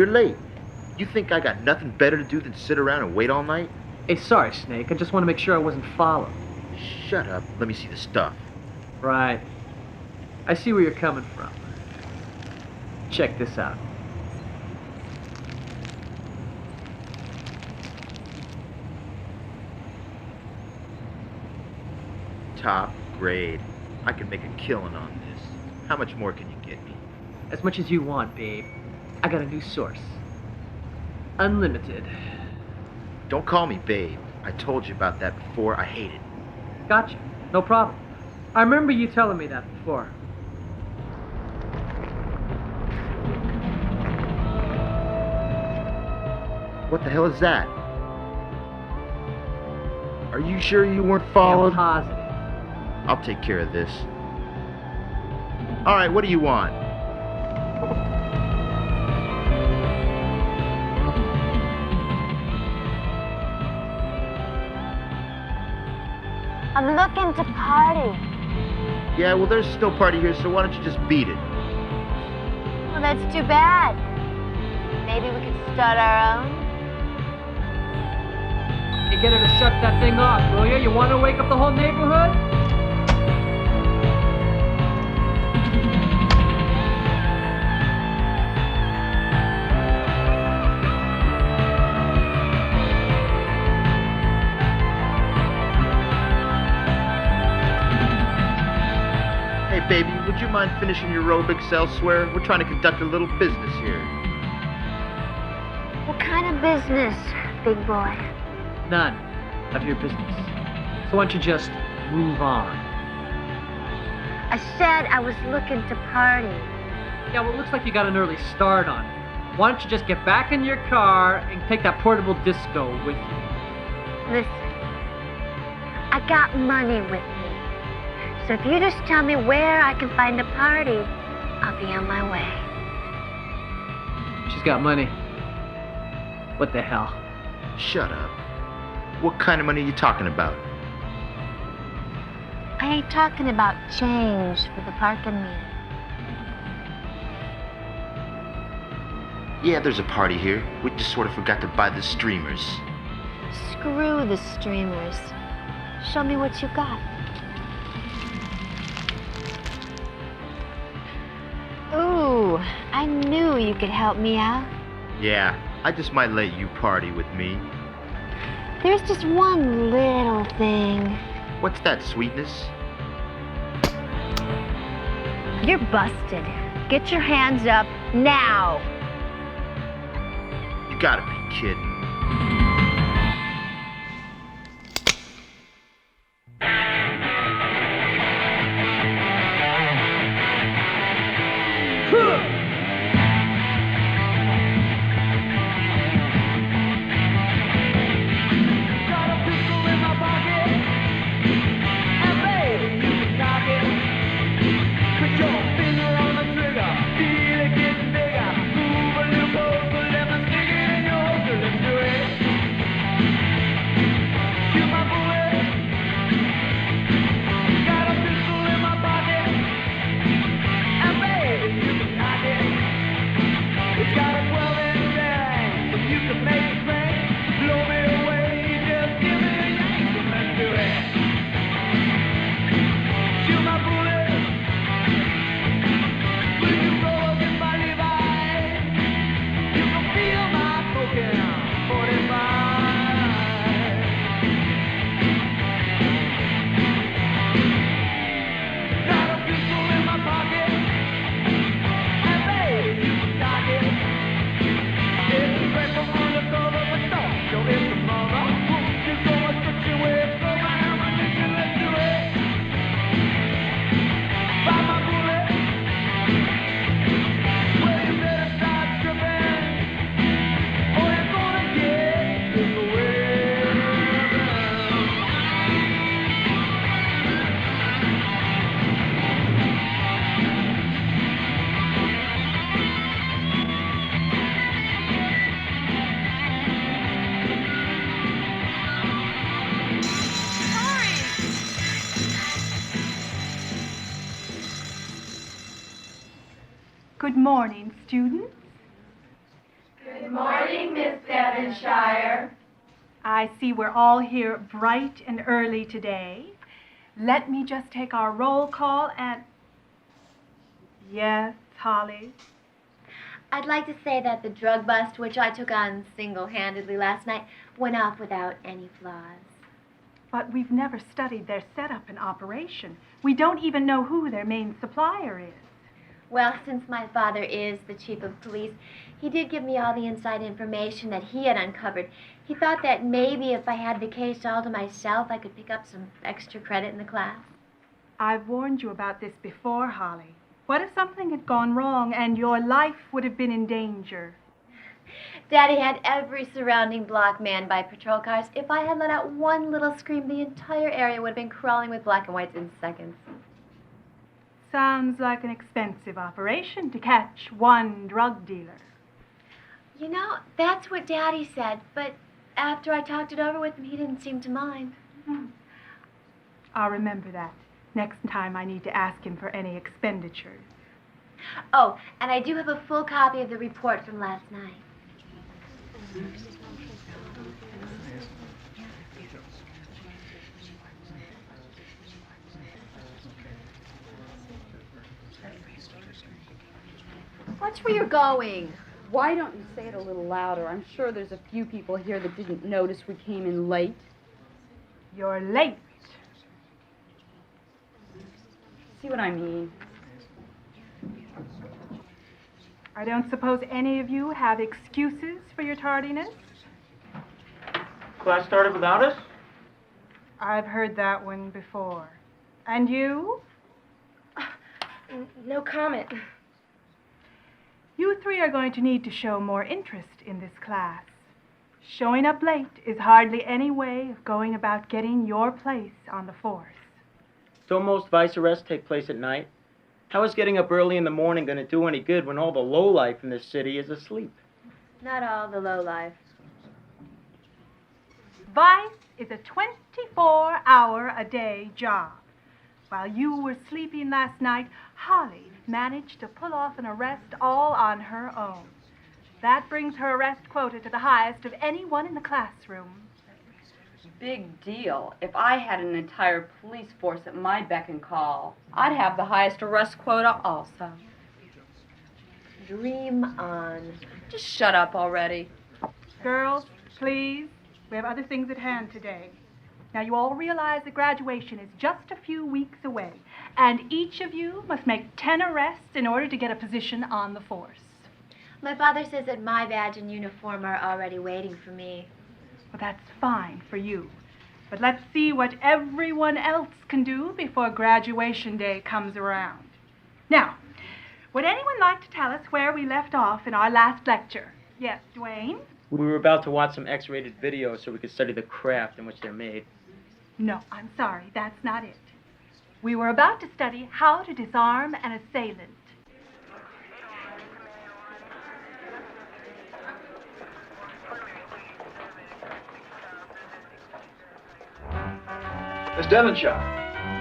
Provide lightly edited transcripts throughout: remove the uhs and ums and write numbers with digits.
You're late. You think I got nothing better to do than sit around and wait all night? Hey, sorry, Snake. I just want to make sure I wasn't followed. Shut up. Let me see the stuff. Right. I see where you're coming from. Check this out. Top grade. I can make a killing on this. How much more can you get me? As much as you want, babe. I got a new source. Unlimited. Don't call me babe. I told you about that before. I hate it. Gotcha. No problem. I remember you telling me that before. What the hell is that? Are you sure you weren't followed? I'm positive. I'll take care of this. All right, what do you want? I'm looking to party. Yeah, well, there's still party here, so why don't you just beat it? Well, that's too bad. Maybe we could start our own. You get her to shut that thing off, will you? You want to wake up the whole neighborhood? Hey, baby, would you mind finishing your aerobics elsewhere? We're trying to conduct a little business here. What kind of business, big boy? None of your business. So why don't you just move on? I said I was looking to party. Yeah, well, it looks like you got an early start on it. Why don't you just get back in your car and take that portable disco with you? Listen, I got money with me. So if you just tell me where I can find a party, I'll be on my way. She's got money. What the hell? Shut up. What kind of money are you talking about? I ain't talking about change for the parking meter. Yeah, there's a party here. We just sort of forgot to buy the streamers. Screw the streamers. Show me what you got. Ooh, I knew you could help me out. Yeah, I just might let you party with me. There's just one little thing. What's that, sweetness? You're busted. Get your hands up now. You gotta be kidding. Good morning, students. morning, Miss Devonshire. I see we're all here bright and early today. Let me just take our roll call and... Yes, Holly? I'd like to say that the drug bust, which I took on single-handedly last night, went off without any flaws. But we've never studied their setup and operation. We don't even know who their main supplier is. Well, since my father is the chief of police, he did give me all the inside information that he had uncovered. He thought that maybe if I had the case all to myself, I could pick up some extra credit in the class. I've warned you about this before, Holly. What if something had gone wrong and your life would have been in danger? Daddy had every surrounding block manned by patrol cars. If I had let out one little scream, the entire area would have been crawling with black and whites in seconds. Sounds like an expensive operation to catch one drug dealer. You know, that's what Daddy said, but after I talked it over with him, he didn't seem to mind. I'll remember that next time I need to ask him for any expenditures. Oh, and I do have a full copy of the report from last night. Watch where you're going. Why don't you say it a little louder? I'm sure there's a few people here that didn't notice we came in late. You're late. See what I mean? I don't suppose any of you have excuses for your tardiness? Class started without us? I've heard that one before. And you? No comment. You three are going to need to show more interest in this class. Showing up late is hardly any way of going about getting your place on the force. Don't most vice arrests take place at night? How is getting up early in the morning going to do any good when all the lowlife in this city is asleep? Not all the lowlife. Vice is a 24-hour-a-day job. While you were sleeping last night, Holly managed to pull off an arrest all on her own. That brings her arrest quota to the highest of anyone in the classroom. Big deal. If I had an entire police force at my beck and call, I'd have the highest arrest quota also. Dream on. Just shut up already. Girls, please. We have other things at hand today. Now, you all realize that graduation is just a few weeks away, and each of you must make 10 arrests in order to get a position on the force. My father says that my badge and uniform are already waiting for me. Well, that's fine for you. But let's see what everyone else can do before graduation day comes around. Now, would anyone like to tell us where we left off in our last lecture? Yes, Dwayne? We were about to watch some X-rated videos so we could study the craft in which they're made. No, I'm sorry, that's not it. We were about to study how to disarm an assailant. Miss Devonshire,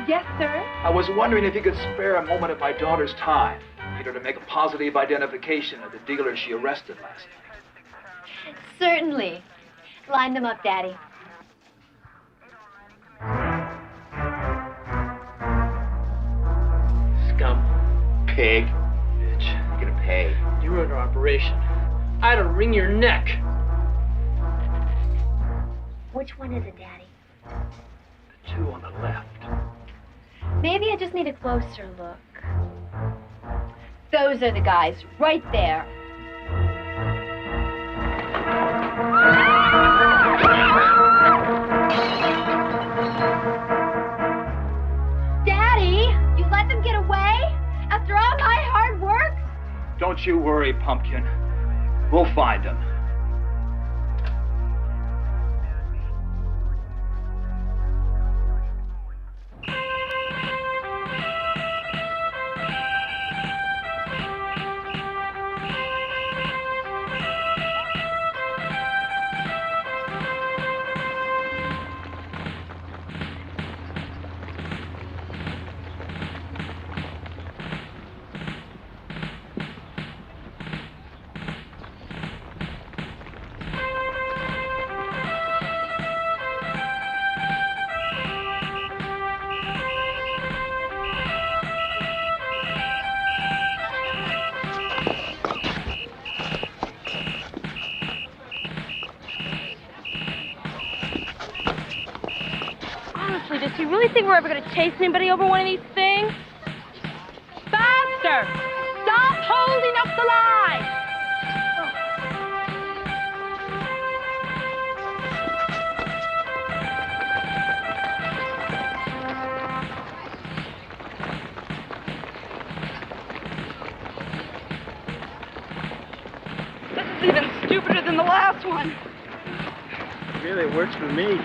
Yes, sir? I was wondering if you could spare a moment of my daughter's time. Need her to make a positive identification of the dealer she arrested last night. Certainly. Line them up, Daddy. Scum. Pig. Bitch, you're gonna pay. You were under operation. I had to wring your neck. Which one is it, Daddy? The two on the left. Maybe I just need a closer look. Those are the guys, right there. Daddy, you let them get away? After all my hard work? Don't you worry, Pumpkin. We'll find them. seriously, does he really think we're ever going to chase anybody over one of these things? Faster! Stop holding up the line! This is even stupider than the last one. Really, it works for me.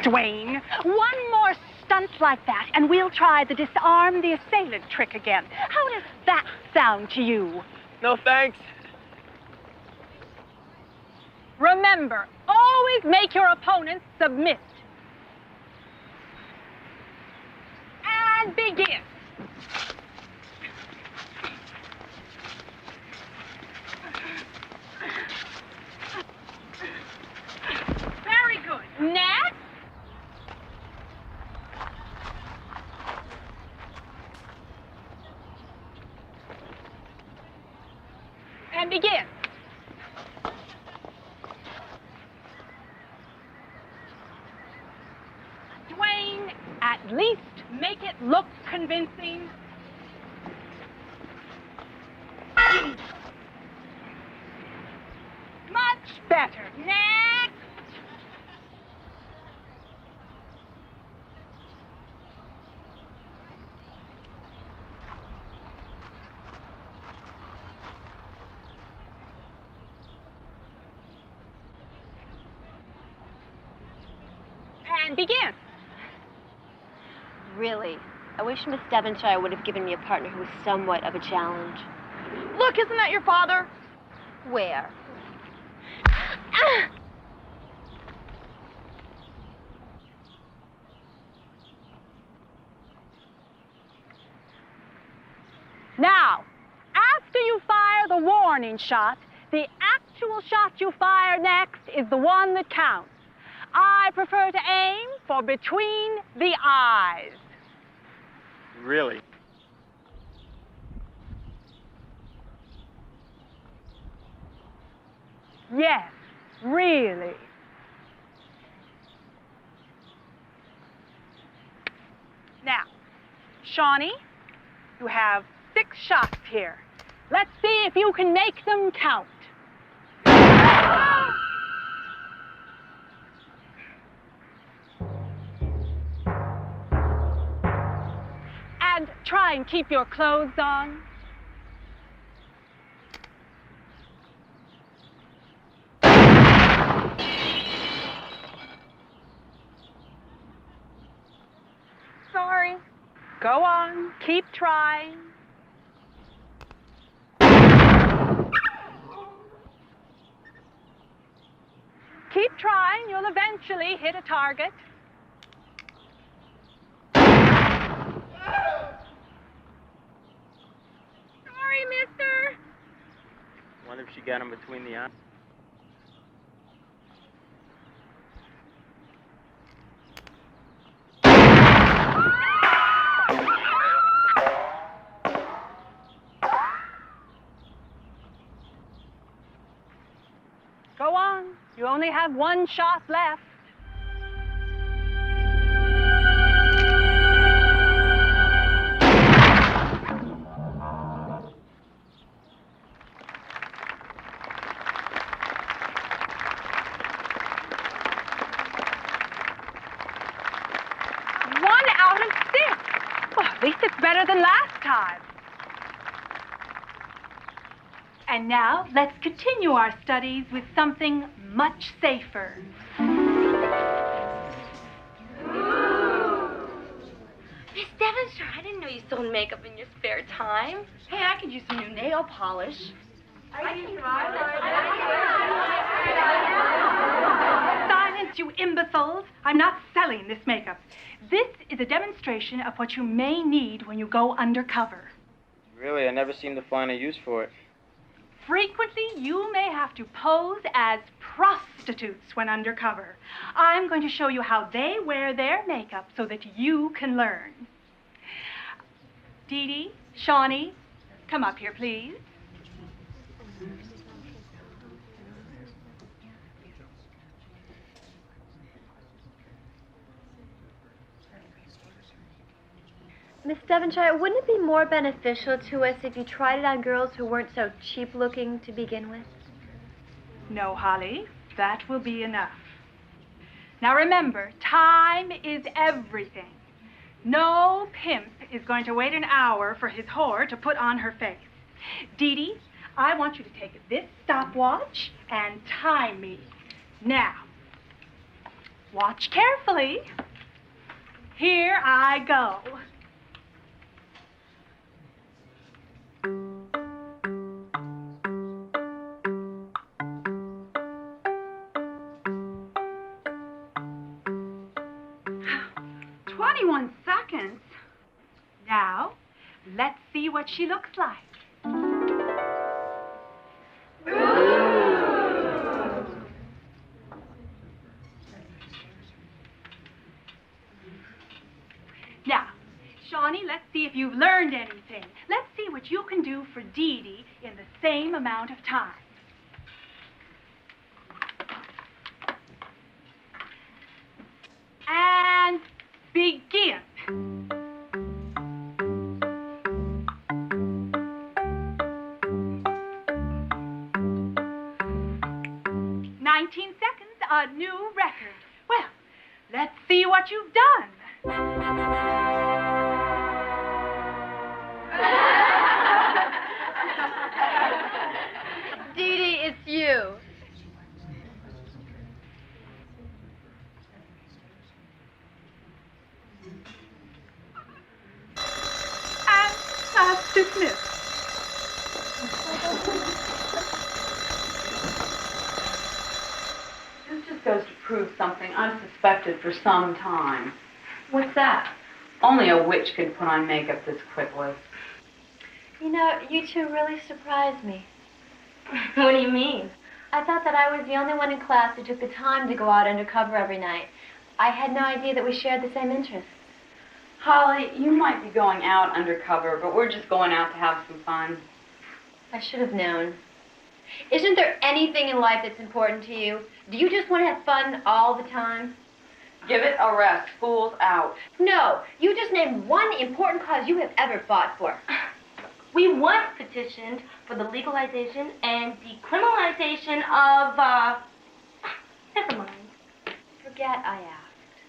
Jayne, one more stunt like that, and we'll try the disarm the assailant trick again. How does that sound to you? No, thanks. Remember, always make your opponent submit. And begin. Very good. Next. And begin. Jayne, at least make it look convincing. Much better. Next. And begin. Really, I wish Miss Devonshire would have given me a partner who was somewhat of a challenge. Look, isn't that your father? Where? Now, after you fire the warning shot, the actual shot you fire next is the one that counts. I prefer to aim for between the eyes. Really? Yes, really. Now, Shawnee, you have 6 shots here. Let's see if you can make them count. And try and keep your clothes on. Sorry. Go on, keep trying. Keep trying, you'll eventually hit a target. Sorry, mister. Wonder if she got him between the eyes. Go on, you only have 1 shot left. At least it's better than last time. And now, let's continue our studies with something much safer. Miss Devonshire, I didn't know you sold makeup in your spare time. Hey, I could use some new nail polish. Silence you imbeciles. I'm not selling this makeup. This is a demonstration of what you may need when you go undercover. Really, I never seem to find a use for it. Frequently, you may have to pose as prostitutes when undercover. I'm going to show you how they wear their makeup so that you can learn. Dee Dee, Shawnee, come up here, please. Miss Devonshire, wouldn't it be more beneficial to us if you tried it on girls who weren't so cheap-looking to begin with? No, Holly, that will be enough. Now remember, time is everything. No pimp is going to wait an hour for his whore to put on her face. Dee Dee, I want you to take this stopwatch and time me. Now, watch carefully. Here I go. Seconds. Now, let's see what she looks like. Now, Shawnee, let's see if you've learned anything. Let's see what you can do for Dee Dee in the same amount of time. And begin. 19 seconds, a new record. Well, let's see what you've done. Dee Dee, it's you. And that's dismissed. This just goes to prove something I've suspected for some time. What's that? Only a witch could put on makeup this quickly. You know, you two really surprised me. What do you mean? I thought that I was the only one in class who took the time to go out undercover every night. I had no idea that we shared the same interests. Holly, you might be going out undercover, but we're just going out to have some fun. I should have known. Isn't there anything in life that's important to you? Do you just want to have fun all the time? Give it a rest. School's out. No, you just named one important cause you have ever fought for. We once petitioned for the legalization and decriminalization of, never mind. Forget I asked.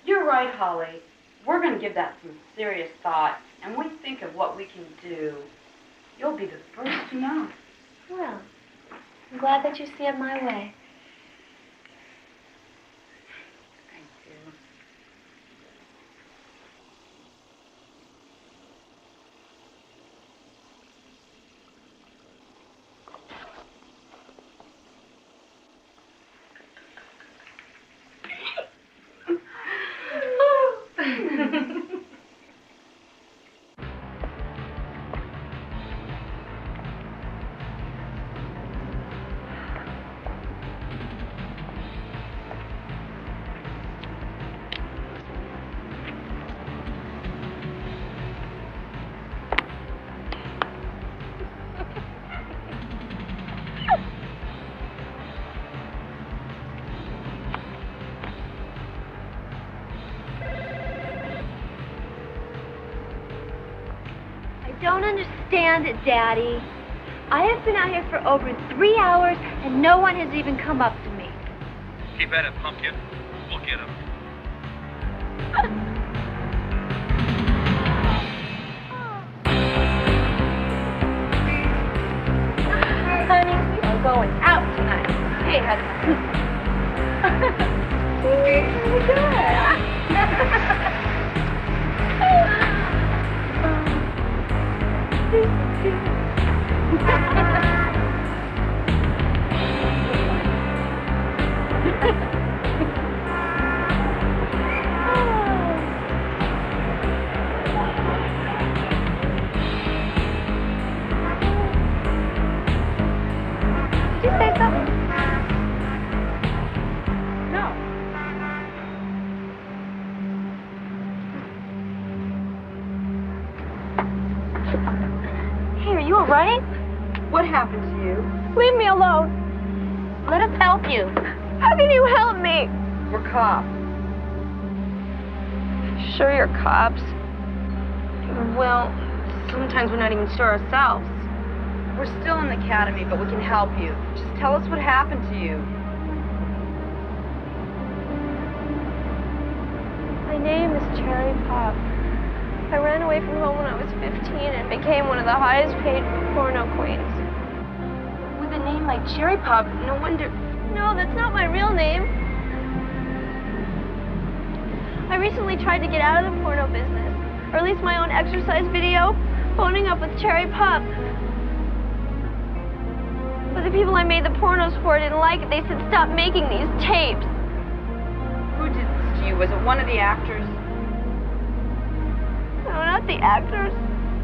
You're right, Holly. We're going to give that some serious thought, and when we think of what we can do, you'll be the first to know. Well, I'm glad that you see it my way. Thank you. I don't understand it, Daddy. I have been out here for over 3 hours, and no one has even come up to me. Keep at it, pumpkin. We'll get him. Honey, we are going out tonight. Hey, honey. right? What happened to you? Leave me alone. Let us help you. How can you help me? We're cops. Sure you're cops? Well, sometimes we're not even sure ourselves. We're still in the academy, but we can help you. Just tell us what happened to you. My name is Cherry Pop. I ran away from home when I was 15 and became one of the highest paid porno queens. With a name like Cherry Pop, no wonder... No, that's not my real name. I recently tried to get out of the porno business, or at least my own exercise video, phoning up with Cherry Pop. But the people I made the pornos for didn't like it. They said stop making these tapes. Who did this to you? Was it one of the actors? No, not the actors.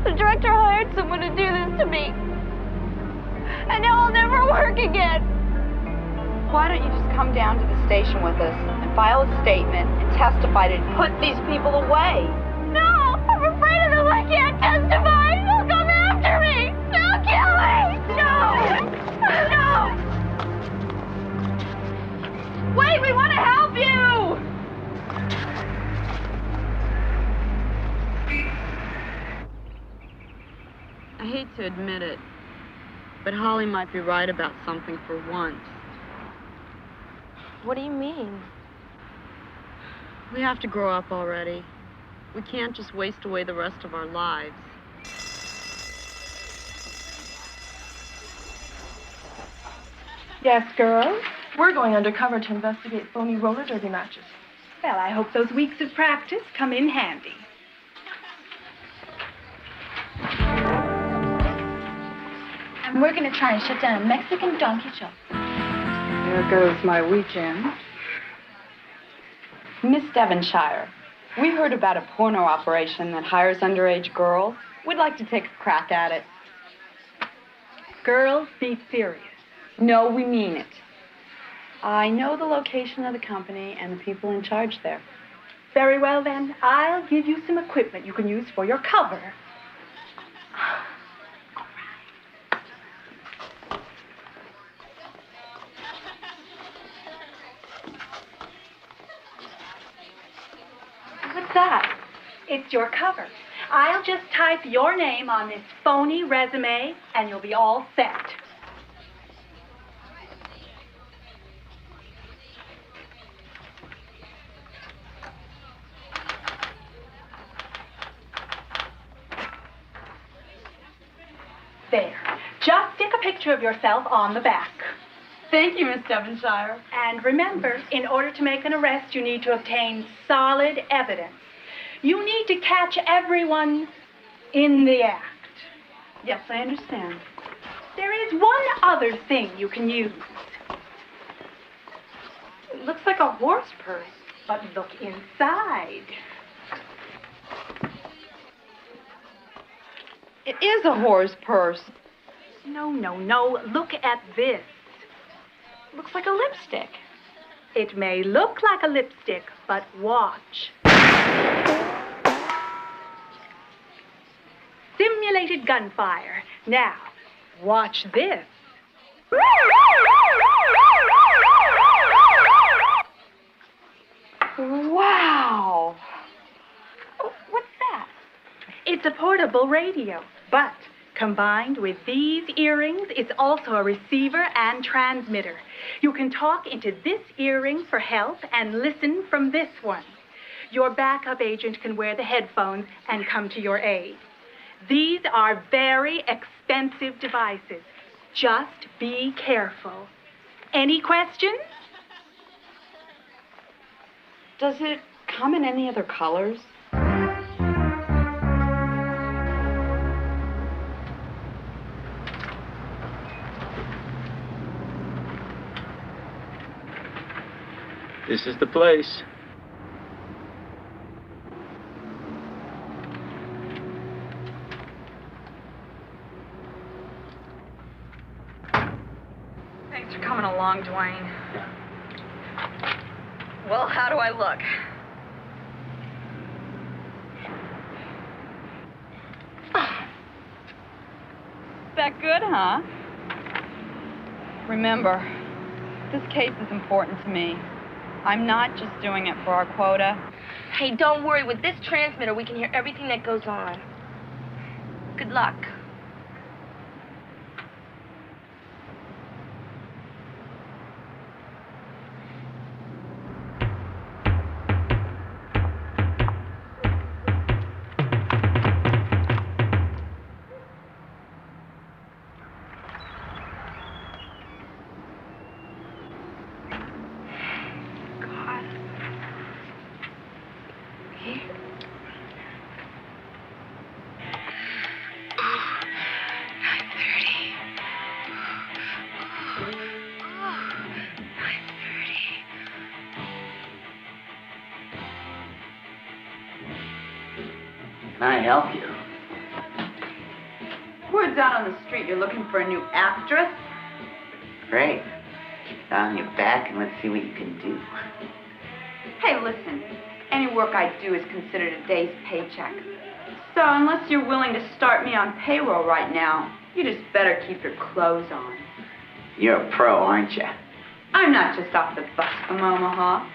The director hired someone to do this to me. And now I'll never work again. Why don't you just come down to the station with us and file a statement and testify to put these people away? No, I'm afraid of them. I can't testify. They'll come after me. They'll kill me. No. No. Wait, we want to help you. I hate to admit it, but Holly might be right about something for once. What do you mean? We have to grow up already. We can't just waste away the rest of our lives. Yes, girls. We're going undercover to investigate phony roller derby matches. Well, I hope those weeks of practice come in handy. And we're going to try and shut down a Mexican donkey show. There goes my weekend. Miss Devonshire, we heard about a porno operation that hires underage girls. We'd like to take a crack at it. Girls, be serious. No, we mean it. I know the location of the company and the people in charge there. Very well, then. I'll give you some equipment you can use for your cover. What's that? It's your cover. I'll just type your name on this phony resume, and you'll be all set. There. Just stick a picture of yourself on the back. Thank you, Miss Devonshire. And remember, in order to make an arrest, you need to obtain solid evidence. You need to catch everyone in the act. Yes, I understand. There is one other thing you can use. It looks like a horse purse, but look inside. It is a horse purse. No. Look at this. Looks like a lipstick. It may look like a lipstick, but watch. Simulated gunfire. Now, watch this. Wow. What's that? It's a portable radio, but combined with these earrings, it's also a receiver and transmitter. You can talk into this earring for help and listen from this one. Your backup agent can wear the headphones and come to your aid. These are very expensive devices. Just be careful. Any questions? Does it come in any other colors? This is the place. Thanks for coming along, Dwayne. Well, how do I look? that good, huh? Remember, this case is important to me. I'm not just doing it for our quota. Hey, don't worry. With this transmitter, we can hear everything that goes on. Good luck. Can I help you? Word's out on the street you're looking for a new actress. Great. Get on your back and let's see what you can do. Hey, listen. Any work I do is considered a day's paycheck. So unless you're willing to start me on payroll right now, you just better keep your clothes on. You're a pro, aren't you? I'm not just off the bus from Omaha.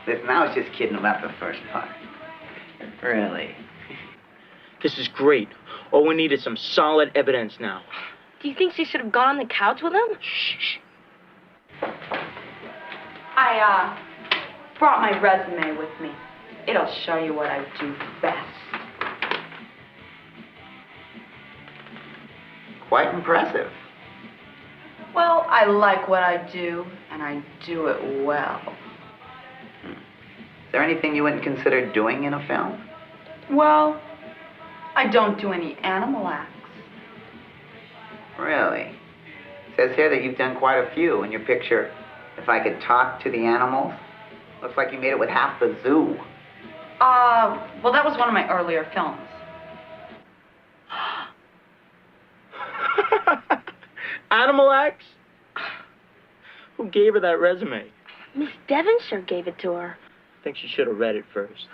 Listen, I was just kidding about the first part. Really? This is great. All we need is some solid evidence now. Do you think she should have gone on the couch with him? Shh. I brought my resume with me. It'll show you what I do best. Quite impressive. Well, I like what I do, and I do it well. Is there anything you wouldn't consider doing in a film? Well, I don't do any animal acts. Really? It says here that you've done quite a few in your picture. If I could talk to the animals, looks like you made it with half the zoo. Well, that was one of my earlier films. Animal acts? Who gave her that resume? Miss Devonshire gave it to her. I think she should have read it first.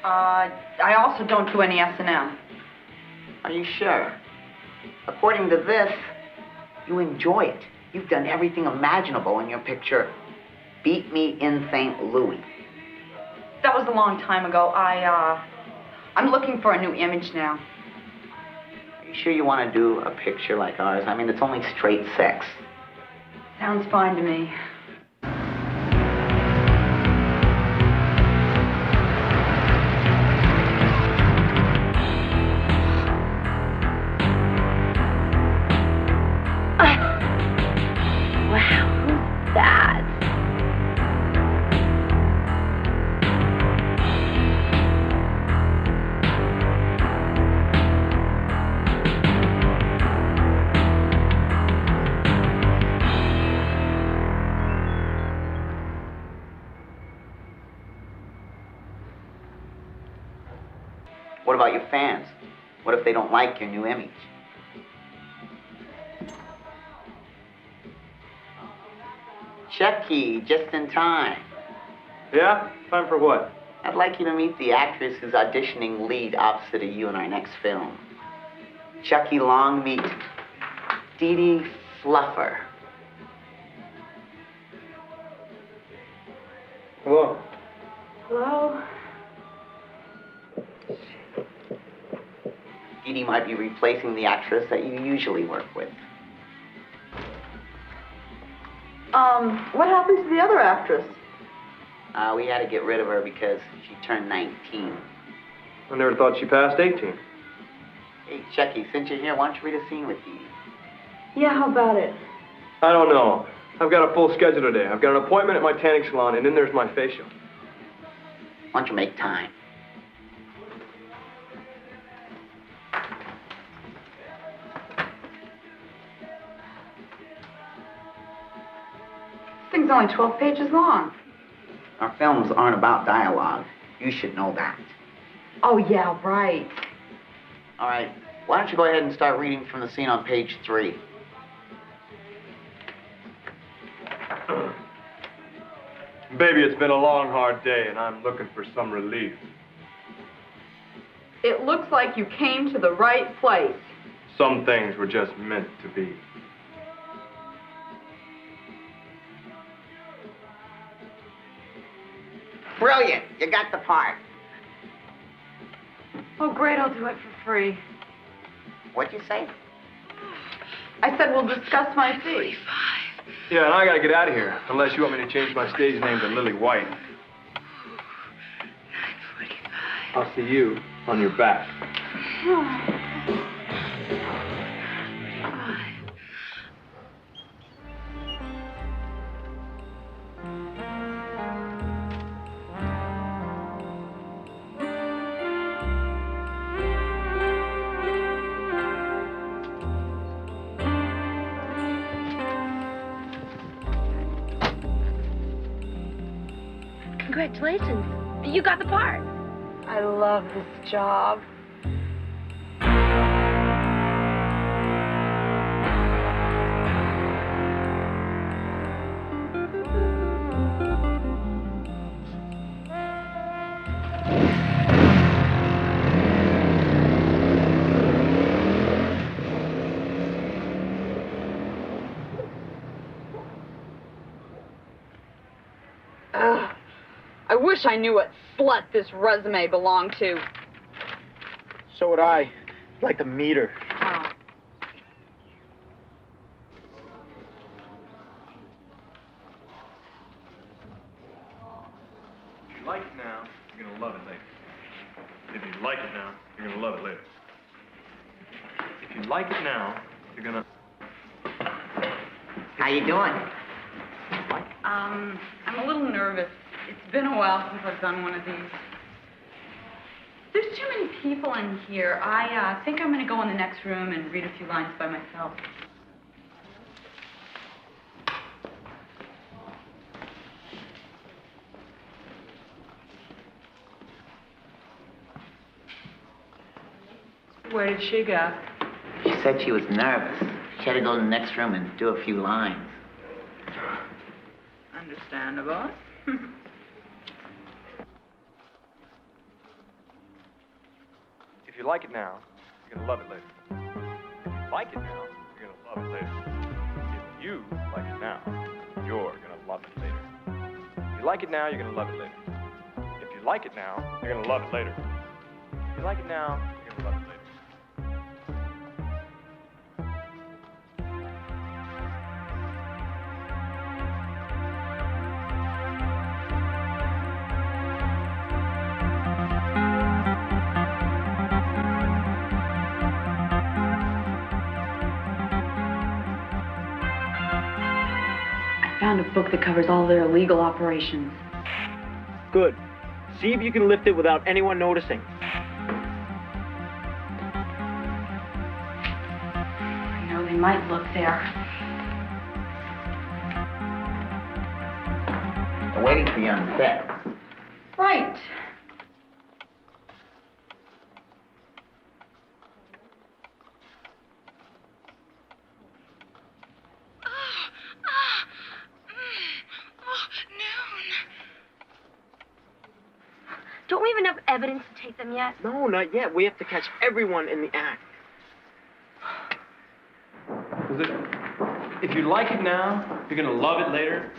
I also don't do any S&M. Are you sure? According to this, you enjoy it. You've done everything imaginable in your picture. Beat Me in St. Louis. That was a long time ago. I'm looking for a new image now. Are you sure you want to do a picture like ours? I mean, it's only straight sex. Sounds fine to me. What about your fans? What if they don't like your new image? Chucky, just in time. Yeah? Time for what? I'd like you to meet the actress who's auditioning lead opposite of you in our next film. Chucky Long meet Dee Dee Fluffer. Hello. Hello? Dee Dee might be replacing the actress that you usually work with. What happened to the other actress? We had to get rid of her because she turned 19. I never thought she passed 18. Hey, Chucky, since you're here, why don't you read a scene with Dee Dee? Yeah, how about it? I don't know. I've got a full schedule today. I've got an appointment at my tanning salon, and then there's my facial. Why don't you make time? This thing's only 12 pages long. Our films aren't about dialogue. You should know that. Oh, yeah, right. All right, why don't you go ahead and start reading from the scene on page 3. Baby, it's been a long, hard day, and I'm looking for some relief. It looks like you came to the right place. Some things were just meant to be. Brilliant. You got the part. Oh, great, I'll do it for free. What'd you say? I said we'll discuss my fee. Yeah, and I gotta get out of here, unless you want me to change my stage name to Lily White. 9:45. I'll see you on your back. Congratulations. You got the part. I love this job. I wish I knew what slut this resume belonged to. So would I. I'd like to meet her. Oh. If you like it now, you're gonna love it later. If you like it now, you're gonna love it later. If you like it now, you're gonna... How you doing? I'm a little nervous. It's been a while since I've done one of these. There's too many people in here. I think I'm going to go in the next room and read a few lines by myself. Where did she go? She said she was nervous. She had to go to the next room and do a few lines. Understandable. If you like it now, you're gonna love it later. If you like it now, you're gonna love it later. If you like it now, you're gonna love it later. If you like it now, you're gonna love it later. If you like it now, you're gonna love it later. If you like it now, you're gonna love it later. Found a book that covers all their illegal operations. Good. See if you can lift it without anyone noticing. I know they might look there. They're waiting for you on the set. Right. Don't we even have evidence to take them yet? No, not yet. We have to catch everyone in the act. Is it, if you like it now, you're gonna love it later?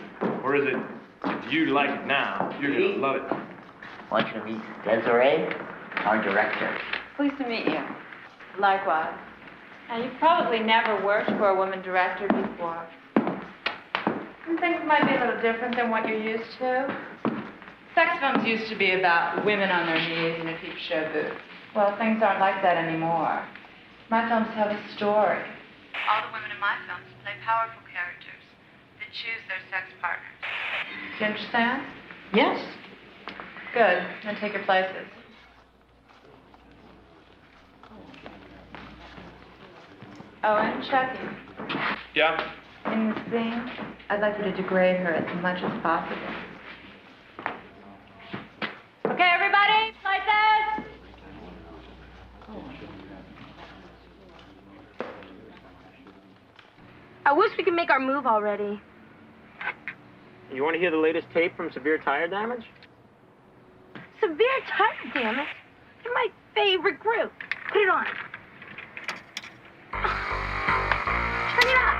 Or is it, if you like it now, you're gonna love it? Want you to meet Desiree, our director. Pleased to meet you. Likewise. Now, you've probably never worked for a woman director before. And things might be a little different than what you're used to. Sex films used to be about women on their knees in a peep show booth. Well, things aren't like that anymore. My films have a story. All the women in my films play powerful characters that choose their sex partners. Do you understand? Yes. Good. Then take your places. Oh, and Chucky. Yeah? In the scene, I'd like you to degrade her as much as possible. Okay, everybody, places! I wish we could make our move already. You want to hear the latest tape from Severe Tire Damage? Severe tire damage? They're my favorite group. Put it on. Turn it up.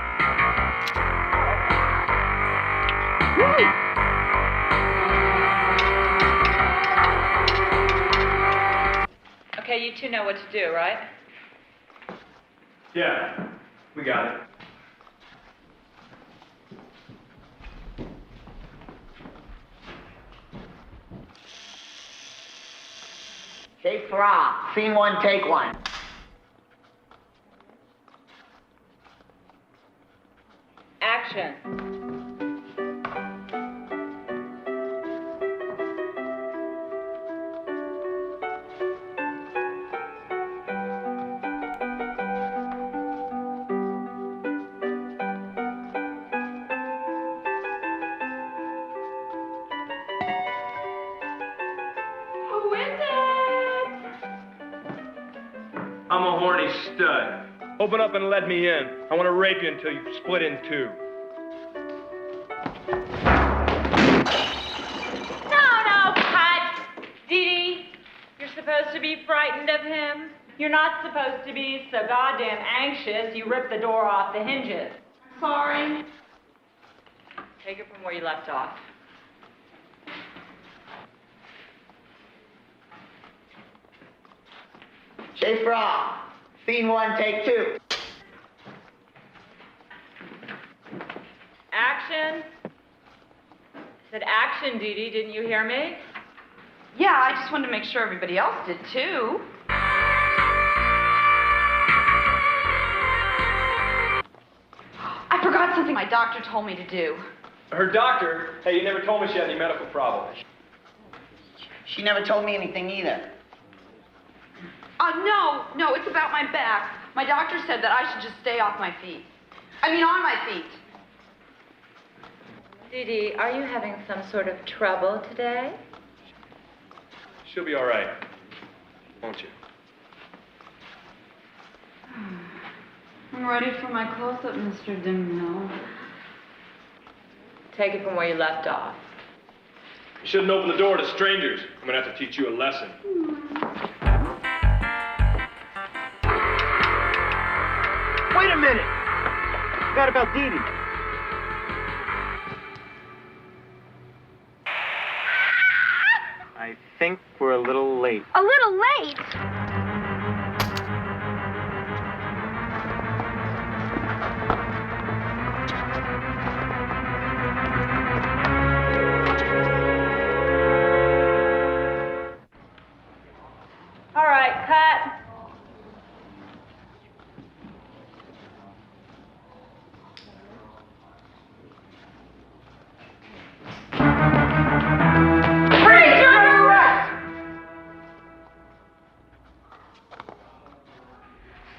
Woo! Okay, you two know what to do, right? Yeah, we got it. Take for all. Scene one, take one. Action. Who is it? I'm a horny stud. Open up and let me in. I want to rape you until you split in two. No, cut! Dee Dee, you're supposed to be frightened of him. You're not supposed to be so goddamn anxious you rip the door off the hinges. Sorry. Take it from where you left off. Take for all. Scene one, take two. Action. I said action, Dee Dee. Didn't you hear me? Yeah, I just wanted to make sure everybody else did too. I forgot something my doctor told me to do. Her doctor? Hey, you never told me she had any medical problems. She never told me anything either. No, it's about my back. My doctor said that I should just stay off my feet. I mean, on my feet. Dee Dee, are you having some sort of trouble today? She'll be all right, won't you? I'm ready for my close-up, Mr. DeMille. Take it from where you left off. You shouldn't open the door to strangers. I'm gonna have to teach you a lesson. Wait a minute! Forgot about Dee Dee. I think we're a little late. A little late? All right, cut.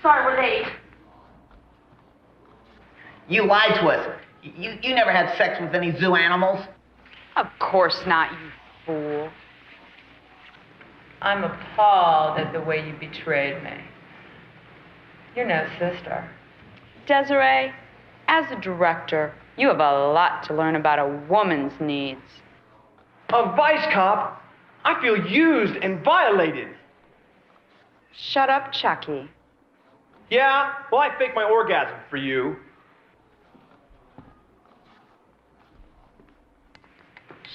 Sorry, we're late. You lied to us. You never had sex with any zoo animals? Of course not, you fool. I'm appalled at the way you betrayed me. You're no sister. Desiree, as a director, you have a lot to learn about a woman's needs. A vice cop? I feel used and violated. Shut up, Chucky. Yeah? Well, I faked my orgasm for you.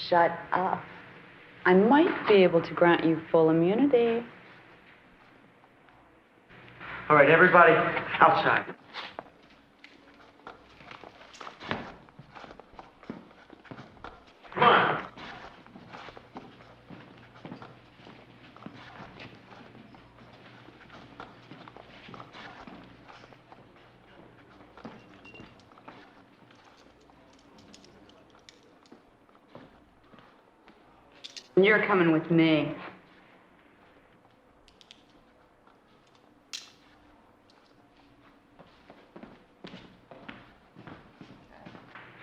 Shut up. I might be able to grant you full immunity. All right, everybody, outside. Come on. You're coming with me.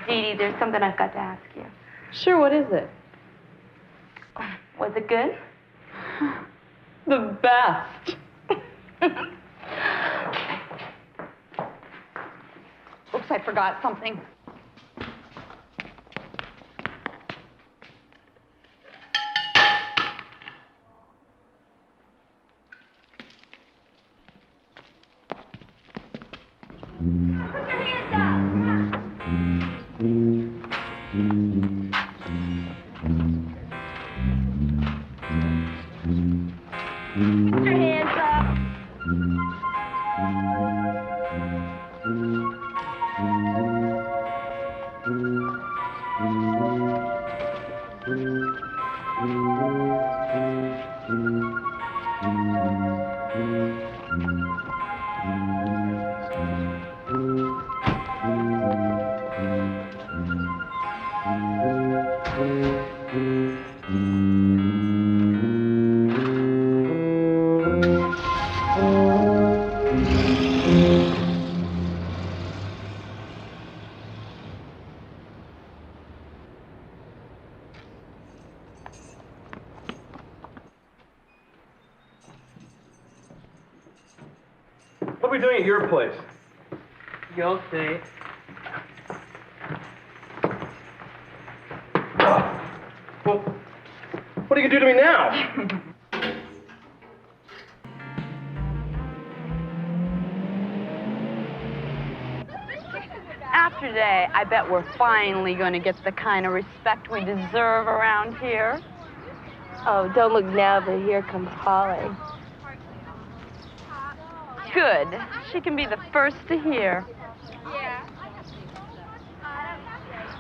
Dee Dee, there's something I've got to ask you. Sure, what is it? Was it good? The best. Oops, I forgot something. are we doing at your place? You'll see. Well, what are you gonna do to me now? After today, I bet we're finally going to get the kind of respect we deserve around here. Oh, don't look now, but here comes Holly. Good. She can be the first to hear.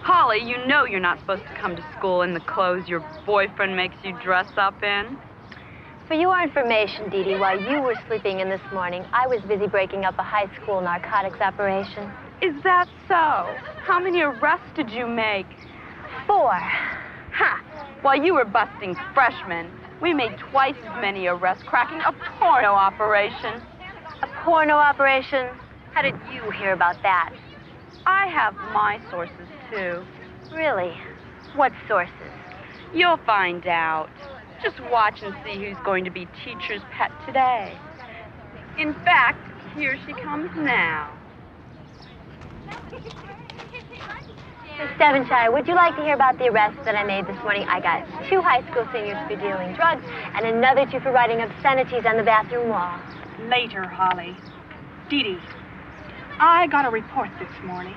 Holly, you know you're not supposed to come to school in the clothes your boyfriend makes you dress up in. For your information, Dee Dee, while you were sleeping in this morning, I was busy breaking up a high school narcotics operation. Is that so? How many arrests did you make? 4. Ha! While you were busting freshmen, we made twice as many arrests cracking a porno operation. A porno operation? How did you hear about that? I have my sources, too. Really? What sources? You'll find out. Just watch and see who's going to be teacher's pet today. In fact, here she comes now. Miss Devonshire, would you like to hear about the arrests that I made this morning? I got 2 high school seniors for dealing drugs and another 2 for writing obscenities on the bathroom wall. Later, Holly. Dee Dee, I got a report this morning.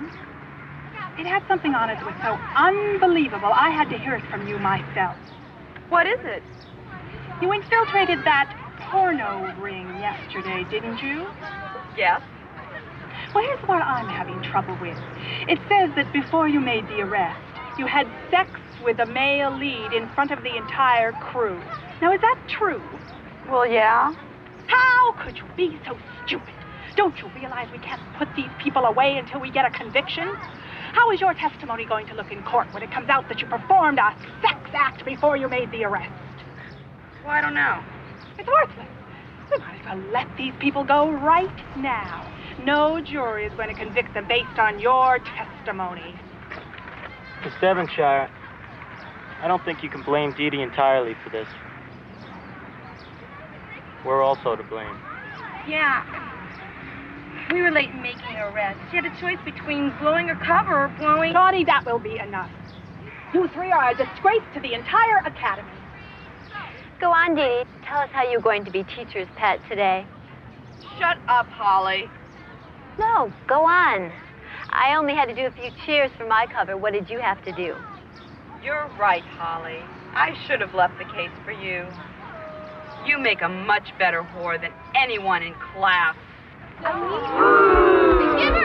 It had something on it that was so unbelievable, I had to hear it from you myself. What is it? You infiltrated that porno ring yesterday, didn't you? Yes. Well, here's what I'm having trouble with. It says that before you made the arrest, you had sex with a male lead in front of the entire crew. Now, is that true? Well, yeah. How could you be so stupid? Don't you realize we can't put these people away until we get a conviction? How is your testimony going to look in court when it comes out that you performed a sex act before you made the arrest? Well, I don't know. It's worthless. We might as well let these people go right now. No jury is going to convict them based on your testimony. Miss Devonshire, I don't think you can blame Dee Dee entirely for this. We're also to blame. Yeah. We were late in making her arrest. She had a choice between blowing her cover or blowing... Johnny, that will be enough. You 3 are a disgrace to the entire academy. Go on, Dee Dee. Tell us how you're going to be teacher's pet today. Shut up, Holly. No, go on. I only had to do a few cheers for my cover. What did you have to do? You're right, Holly. I should have left the case for you. You make a much better whore than anyone in class. Give her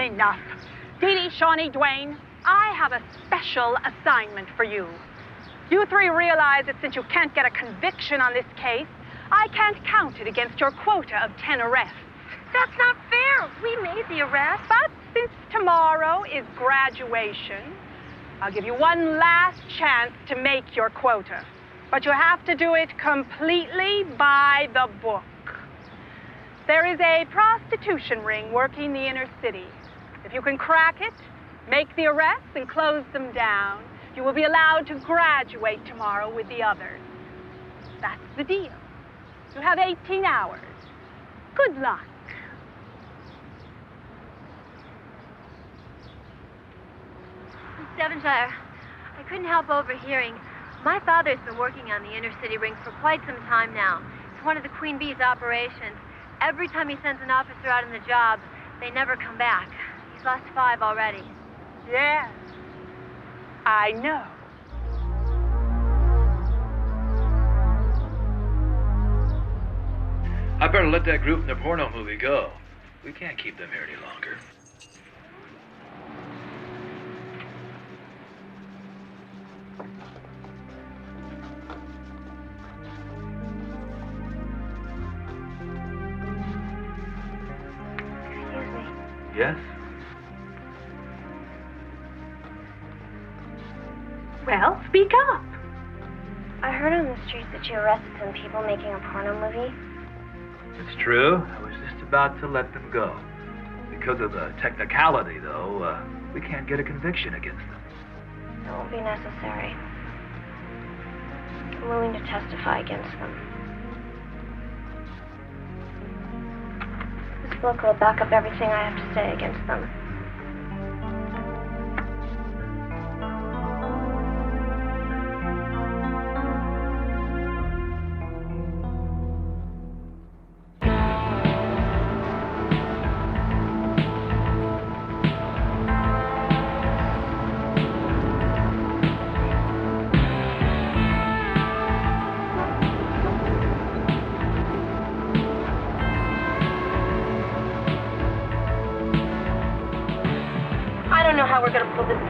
enough. Dee Dee, Shawnee, Dwayne, I have a special assignment for you. You 3 realize that since you can't get a conviction on this case, I can't count it against your quota of 10 arrests. That's not fair. We made the arrest. But since tomorrow is graduation, I'll give you one last chance to make your quota. But you have to do it completely by the book. There is a prostitution ring working the inner city. If you can crack it, make the arrests and close them down, you will be allowed to graduate tomorrow with the others. That's the deal. You have 18 hours. Good luck. Devonshire, I couldn't help overhearing. My father's been working on the inner city ring for quite some time now. It's one of the Queen Bee's operations. Every time he sends an officer out on the job, they never come back. He's lost 5 already. Yes. I know. I better let that group in the porno movie go. We can't keep them here any longer. Yes? Well, speak up. I heard on the street that you arrested some people making a porno movie. It's true. I was just about to let them go. Because of the technicality, though, we can't get a conviction against them. It won't be necessary. I'm willing to testify against them. This book will back up everything I have to say against them.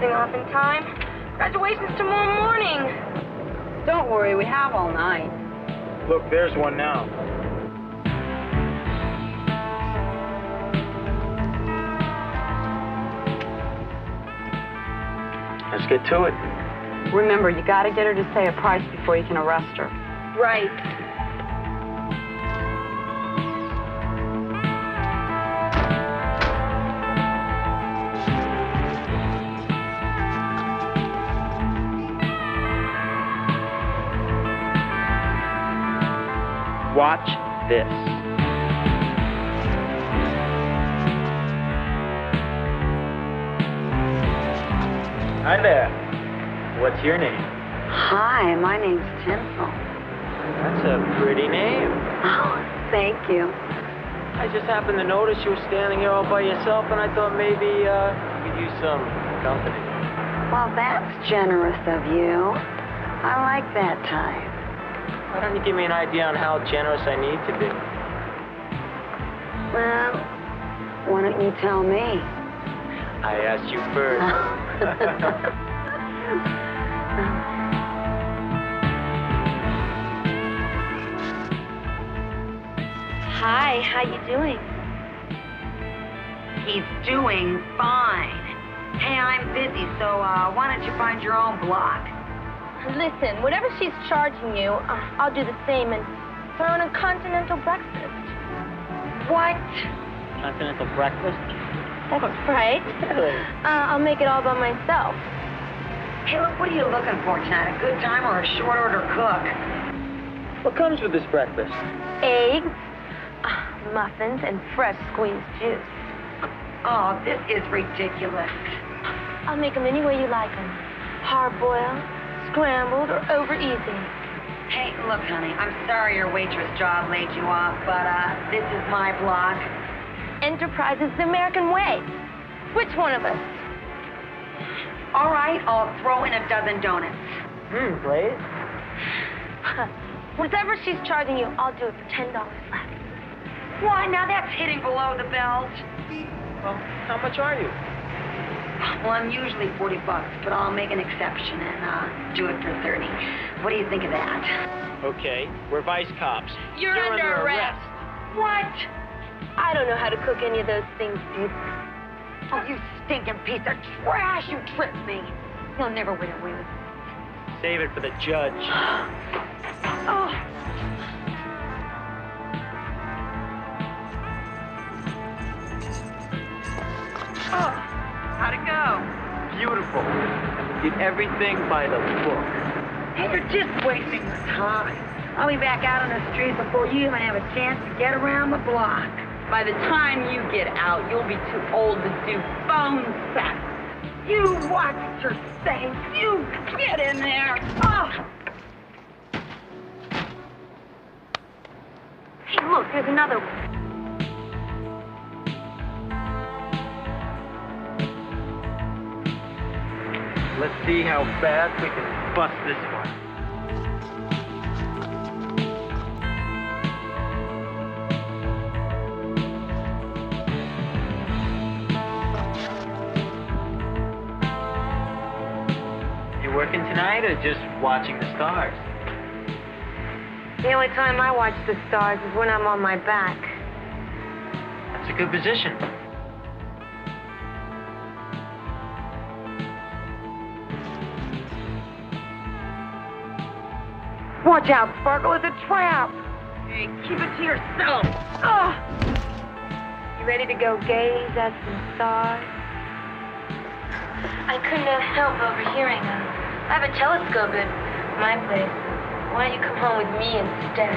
Off in time. Graduation's tomorrow morning. Don't worry, we have all night. Look, there's one now. Let's get to it. Remember, you gotta get her to say a price before you can arrest her. Right. Watch this. Hi there. What's your name? Hi, my name's Tinsel. That's a pretty name. Oh, thank you. I just happened to notice you were standing here all by yourself, and I thought maybe you could use some company. Well, that's generous of you. I like that type. Why don't you give me an idea on how generous I need to be? Well, why don't you tell me? I asked you first. Hi, how you doing? He's doing fine. Hey, I'm busy, so why don't you find your own block? Listen, whatever she's charging you, I'll do the same and throw in a continental breakfast. What? Continental breakfast? That's right. Really? I'll make it all by myself. Hey, look, what are you looking for tonight? A good time or a short order cook? What comes with this breakfast? Eggs, muffins, and fresh squeezed juice. Oh, this is ridiculous. I'll make them any way you like them. Hard-boiled, scrambled, or over easy. Hey, look, honey, I'm sorry your waitress job laid you off, but this is my block. Enterprise is the American way. Which one of us? All right, I'll throw in a dozen donuts. Please? Whatever she's charging you, I'll do it for $10 less. Why, now that's hitting below the belt. Well, how much are you? Well, I'm usually $40, but I'll make an exception and do it for 30. What do you think of that? Okay, we're vice cops. You're under arrest. What? I don't know how to cook any of those things, dude. Oh, you stinking piece of trash! You tricked me. You'll never win away with me. Save it for the judge. Oh. Oh, how'd it go? Beautiful. And we did everything by the book. Hey, you're just wasting your time. I'll be back out on the street before you even have a chance to get around the block. By the time you get out, you'll be too old to do phone sex. You watch your thing. You get in there. Oh. Hey, look, there's another one. Let's see how fast we can bust this one. You working tonight or just watching the stars? The only time I watch the stars is when I'm on my back. That's a good position. Watch out, Sparkle, it's a trap. Hey, keep it to yourself. You ready to go gaze at some stars? I couldn't have helped overhearing them. I have a telescope at my place. Why don't you come home with me instead?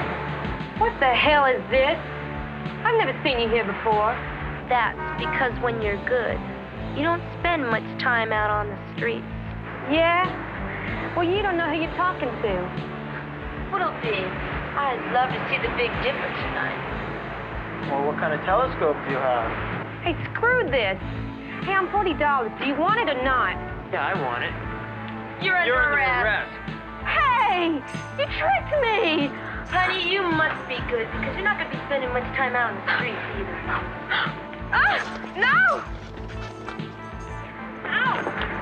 What the hell is this? I've never seen you here before. That's because when you're good, you don't spend much time out on the streets. Yeah? Well, you don't know who you're talking to. What'll be? I'd love to see the Big Dipper tonight. Well, what kind of telescope do you have? Hey, screw this. Hey, I'm $40. Do you want it or not? Yeah, I want it. You're under arrest. Hey! You tricked me! Honey, you must be good because you're not going to be spending much time out on the streets either. No! Ow!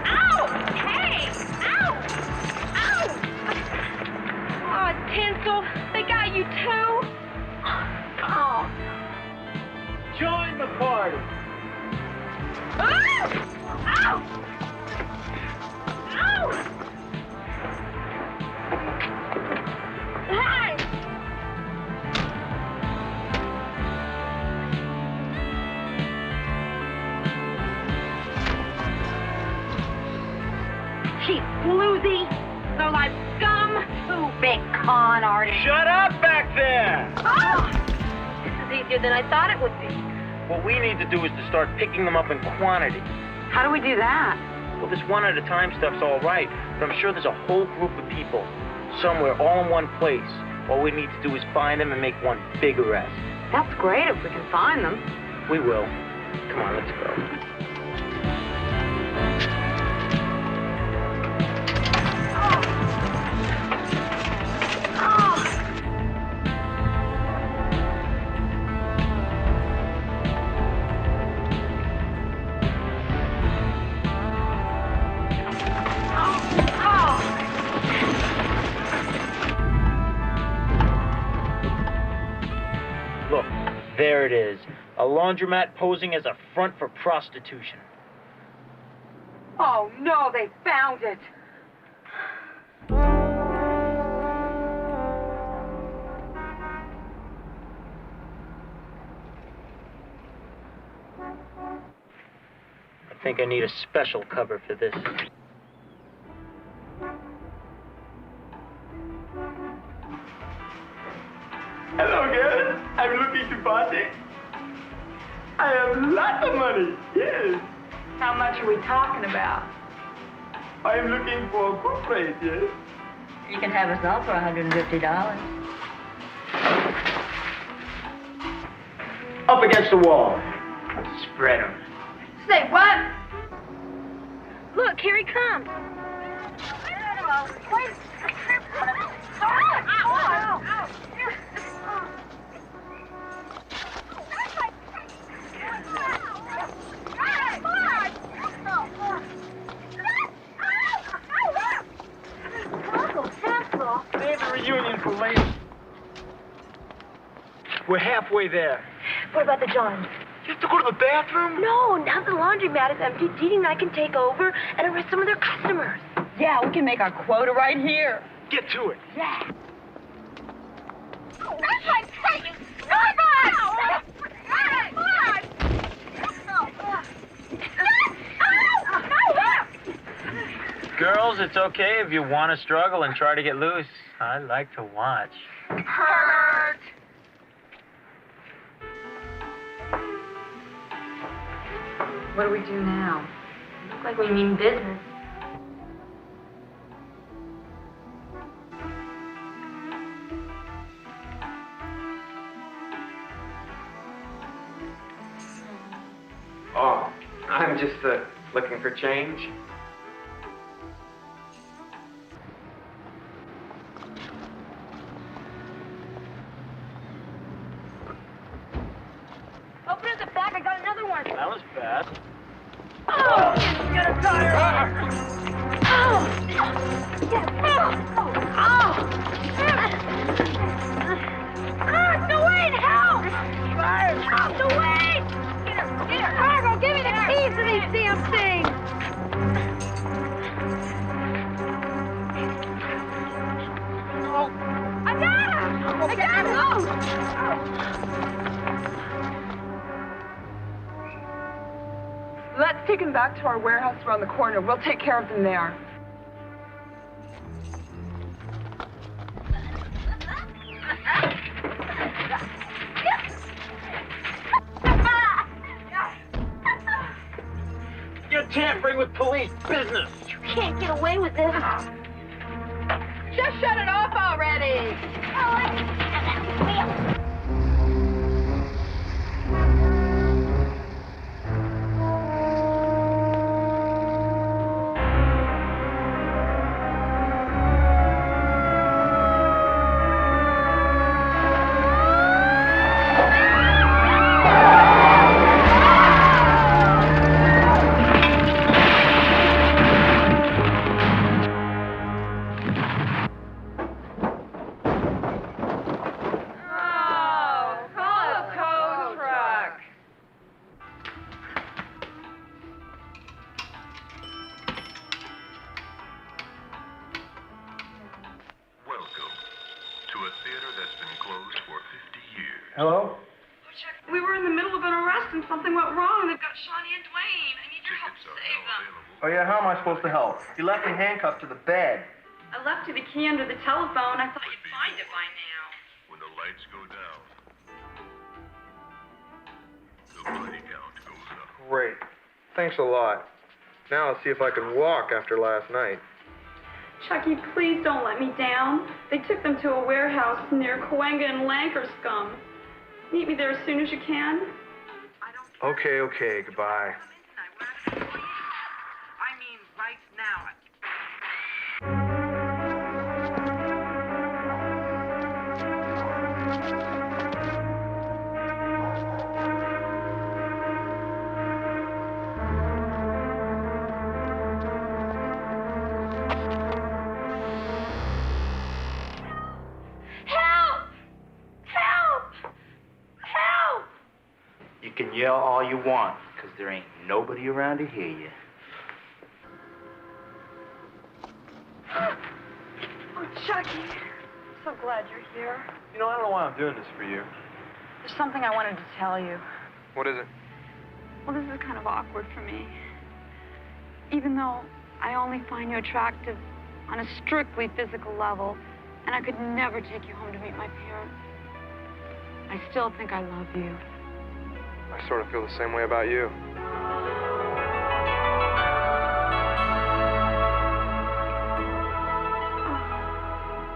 Ow! Hey! Ow! Ow! Oh, Tinsel, they got you too? Oh. Join the party. Ow! Ow! Ow! Hey! She's floozy, so like scum, too big con artist. Shut up back there! Oh! This is easier than I thought it would be. What we need to do is to start picking them up in quantity. How do we do that? Well, this one at a time stuff's all right, but I'm sure there's a whole group of people somewhere all in one place. All we need to do is find them and make one big arrest. That's great if we can find them. We will. Come on, let's go. Look, there it is. A laundromat posing as a front for prostitution. Oh, no, they found it. I think I need a special cover for this. Hello, girls. I'm looking to party. I have lots of money. Yes. How much are we talking about? I am looking for a good rate. Yes. You can have us all for $150. Up against the wall. Spread them. Say what? Look, here he comes. Save the reunion for later. We're halfway there. What about the Johns? You have to go to the bathroom? No, now the laundromat is empty. Dee Dee and I can take over and arrest some of their customers. Yeah, we can make our quota right here. Get to it. Yeah. That's like taking Girls, it's okay if you want to struggle and try to get loose. I like to watch. Pervert! What do we do now? Look like we mean business. Oh, I'm just looking for change. Open at the back, I got another one. That was fast. Oh! Get a tire! Oh! No, wait! Help! Help! No, wait! Get her! Margot, give me the keys to these damn things! I got him! I got him! Let's take him back to our warehouse around the corner. We'll take care of them there. You're tampering with police business. You can't get away with this. Just shut it off already! Hello? We were in the middle of an arrest and something went wrong. They've got Shawnee and Dwayne. I need your help to save them. Oh, yeah, how am I supposed to help? You left me handcuffed to the bed. I left you the key under the telephone. I thought you'd find it by now. When the lights go down, the body count goes up. Great. Thanks a lot. Now I'll see if I can walk after last night. Chucky, please don't let me down. They took them to a warehouse near Cahuenga and Lankerscombe. Meet me there as soon as you can. Okay, goodbye. I mean, right now. You can yell all you want, because there ain't nobody around to hear you. Oh, Chucky. So glad you're here. You know, I don't know why I'm doing this for you. There's something I wanted to tell you. What is it? Well, this is kind of awkward for me. Even though I only find you attractive on a strictly physical level, and I could never take you home to meet my parents, I still think I love you. I sort of feel the same way about you.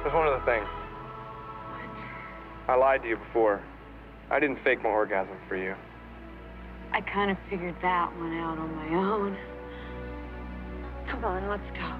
There's one other thing. I lied to you before. I didn't fake my orgasm for you. I kind of figured that one out on my own. Come on, let's go.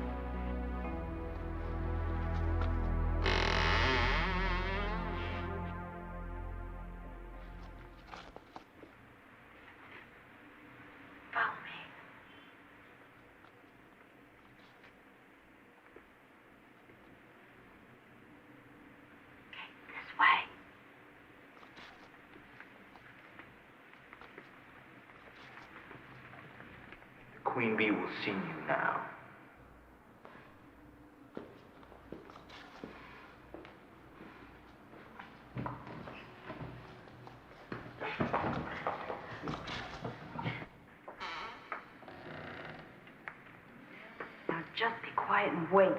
Queen Bee will see you now. Now just be quiet and wait.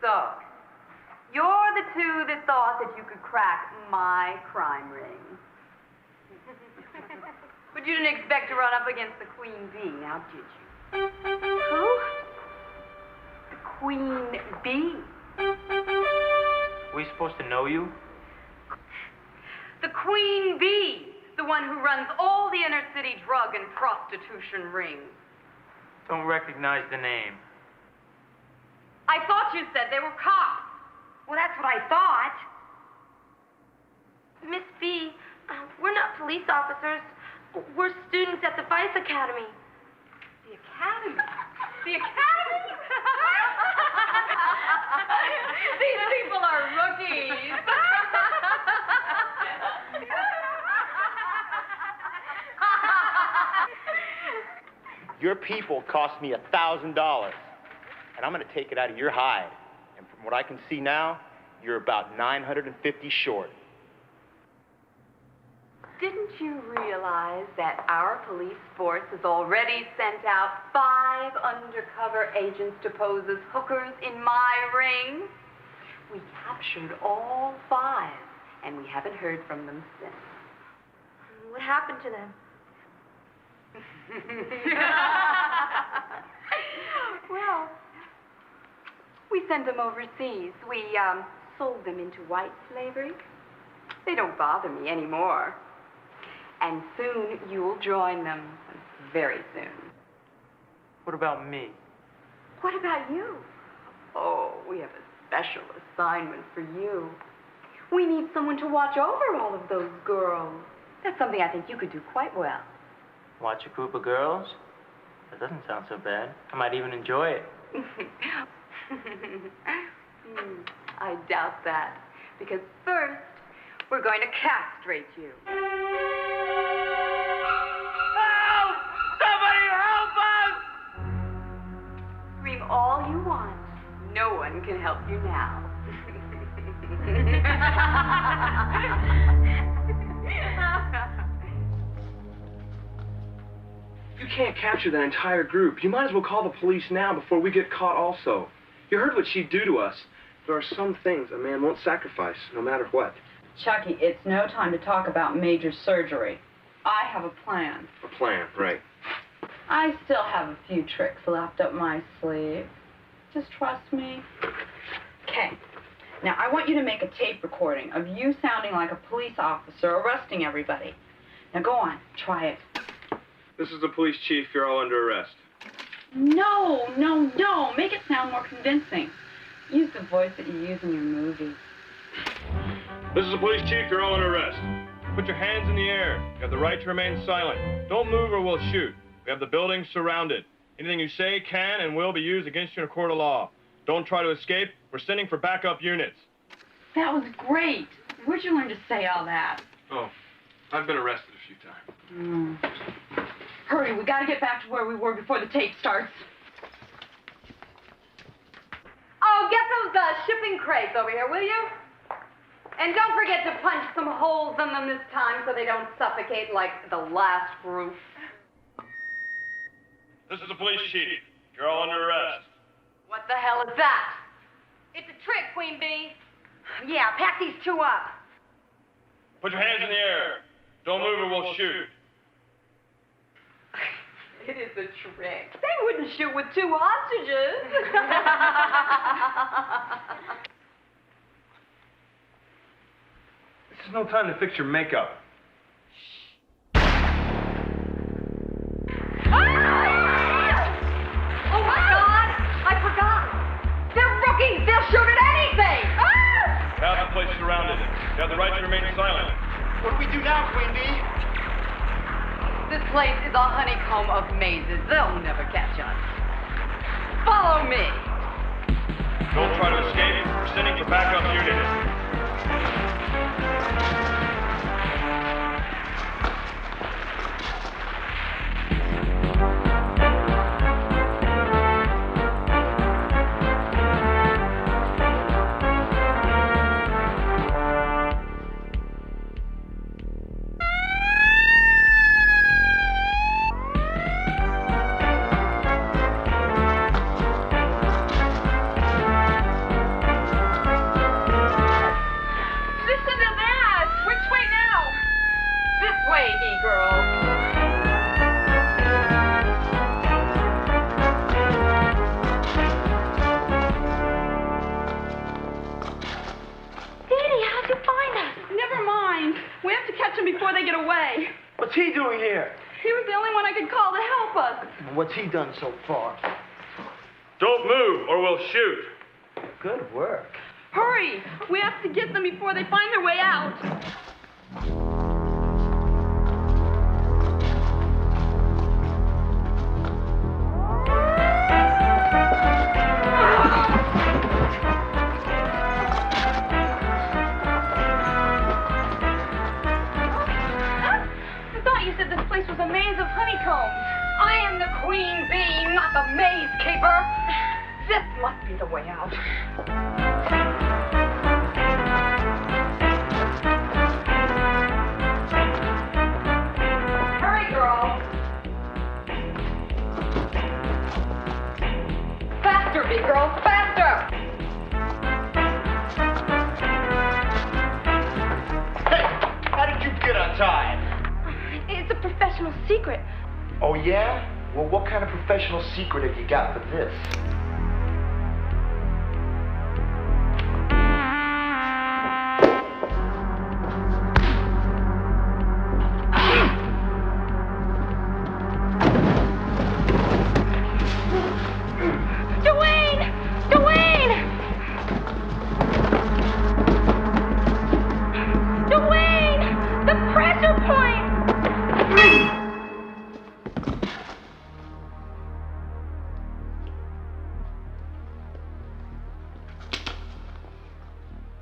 So, you're the two that thought that you could crack my crime ring. But you didn't expect to run up against the Queen Bee, now did you? Who? The Queen Bee. We supposed to know you? The Queen Bee, the one who runs all the inner city drug and prostitution rings. Don't recognize the name. I thought you said they were cops. Well, that's what I thought. Miss B, we're not police officers. We're students at the Vice Academy. The Academy? The Academy? These people are rookies. Your people cost me $1,000, and I'm going to take it out of your hide. And from what I can see now, you're about 950 short. Didn't you realize that our police force has already sent out 5 undercover agents to pose as hookers in my ring? We captured all 5, and we haven't heard from them since. What happened to them? Well, we sent them overseas. We sold them into white slavery. They don't bother me anymore. And soon you'll join them. Very soon. What about me? What about you? Oh, we have a special assignment for you. We need someone to watch over all of those girls. That's something I think you could do quite well. Watch a group of girls? That doesn't sound so bad. I might even enjoy it. I doubt that. Because first, we're going to castrate you. Help! Somebody help us! Scream all you want. No one can help you now. You can't capture that entire group. You might as well call the police now before we get caught also. You heard what she'd do to us. There are some things a man won't sacrifice, no matter what. Chucky, it's no time to talk about major surgery. I have a plan. A plan, right. I still have a few tricks left up my sleeve. Just trust me. Okay. Now, I want you to make a tape recording of you sounding like a police officer arresting everybody. Now, go on. Try it. This is the police chief. You're all under arrest. No. Make it sound more convincing. Use the voice that you use in your movies. This is the police chief. You're all under arrest. Put your hands in the air. You have the right to remain silent. Don't move or we'll shoot. We have the building surrounded. Anything you say can and will be used against you in a court of law. Don't try to escape. We're sending for backup units. That was great. Where'd you learn to say all that? Oh, I've been arrested a few times. Hurry, we gotta get back to where we were before the tape starts. Oh, get those shipping crates over here, will you? And don't forget to punch some holes in them this time so they don't suffocate like the last group. This is the police chief. You're all under arrest. What the hell is that? It's a trick, Queen Bee. Yeah, pack these 2 up. Put your hands in the air. Don't move or we'll shoot. It is a trick. They wouldn't shoot with 2 hostages. This is no time to fix your makeup. Oh my God! I forgot. They're rookies. They'll shoot at anything. Have the place surrounded. You have the right to remain silent. What do we do now, Queen Bee? This place is a honeycomb of mazes. They'll never catch us. Follow me. Don't try to escape. We're sending for backup units. What's he done so far? Don't move or we'll shoot. Good work. Hurry! We have to get them before they find their way out. I thought you said this place was a maze of honeycombs. I am the queen bee, not the maze keeper. This must be the way out. Hurry, girl. Faster, big girl, faster. Hey, how did you get untied? It's a professional secret. Oh, yeah? Well, what kind of professional secret have you got for this?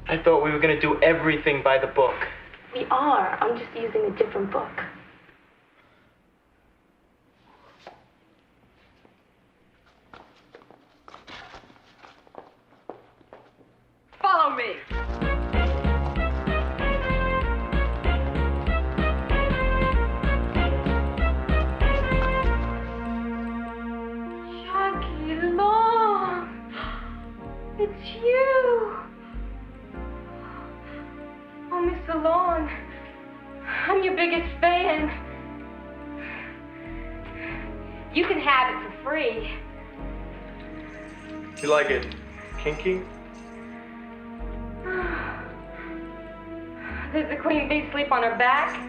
I thought we were going to do everything by the book. We are. I'm just using a different book. Follow me. Shaggy Long. It's you. Oh, Miss Sloane, I'm your biggest fan. You can have it for free. You like it kinky? Does the queen bee sleep on her back?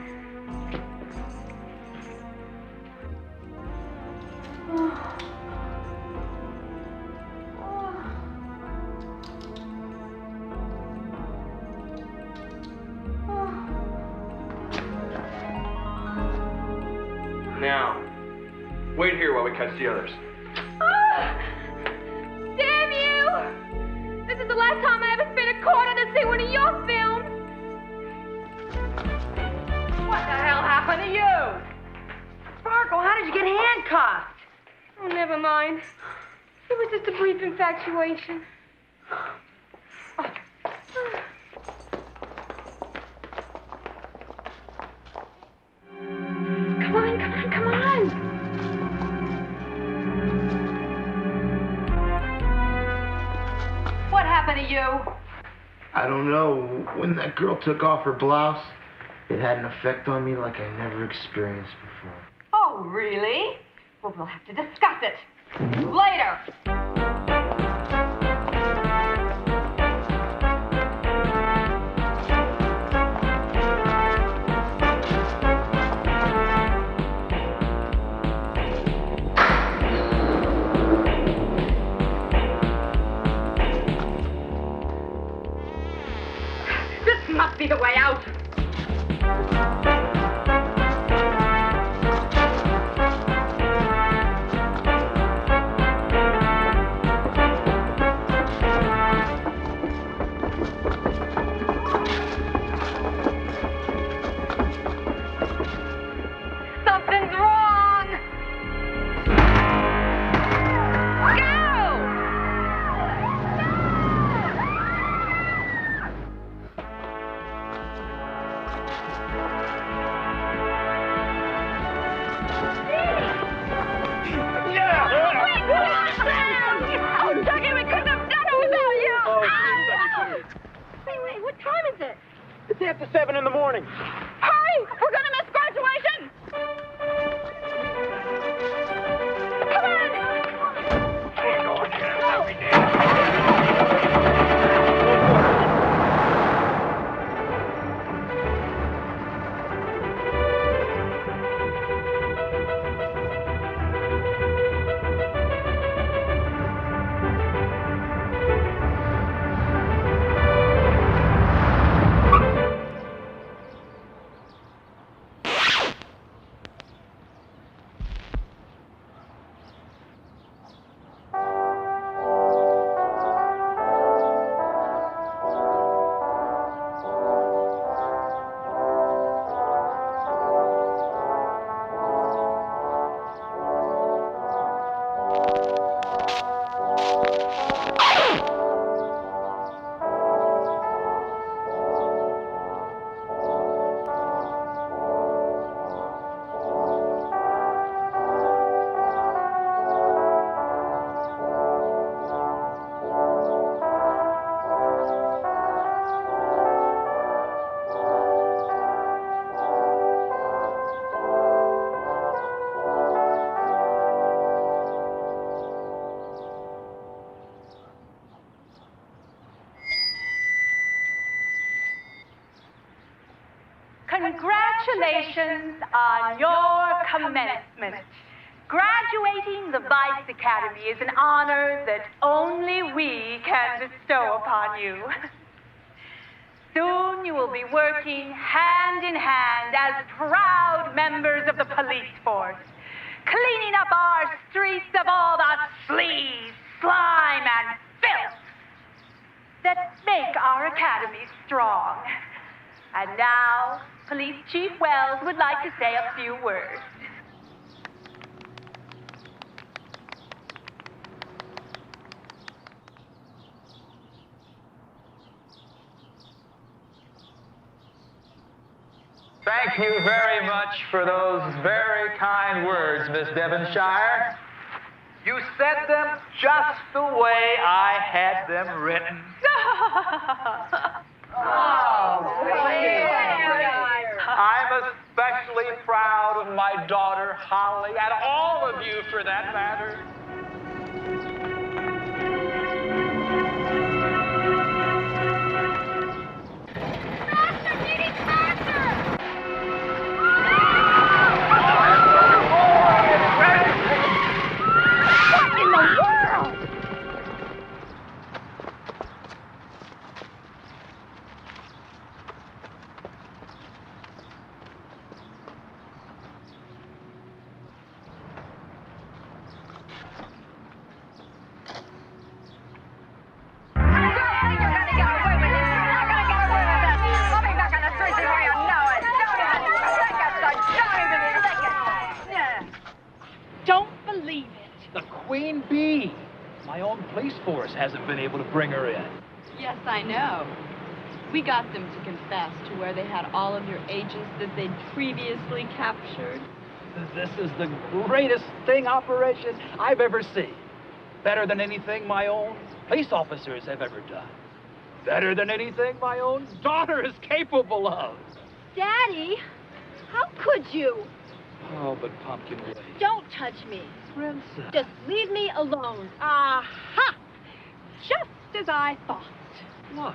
Now, wait here while we catch the others. Damn you! This is the last time I ever spent a quarter to see one of your films. What the hell happened to you? Sparkle, how did you get handcuffed? Oh, never mind. It was just a brief infatuation. Come on, come on, come on. What happened to you? I don't know. When that girl took off her blouse, it had an effect on me like I never experienced before. Oh, really? Well, we'll have to discuss it. Later. This must be the way out. Congratulations on your commencement. Graduating the Vice Academy is an honor that only we can bestow upon you. Soon you will be working hand in hand as proud members of the police force, cleaning up our streets of all the sleaze, slime, and filth that make our academy strong. And now, Police Chief Wells would like to say a few words. Thank you very much for those very kind words, Miss Devonshire. You said them just the way I had them written. I'm especially proud of my daughter, Holly, and all of you for that matter. Queen Bee. My own police force hasn't been able to bring her in. Yes, I know. We got them to confess to where they had all of your agents that they'd previously captured. This is the greatest sting operation I've ever seen. Better than anything my own police officers have ever done. Better than anything my own daughter is capable of. Daddy, how could you? Oh, but Pumpkin Way. Don't touch me. Princess. Just leave me alone. Aha! Just as I thought. What?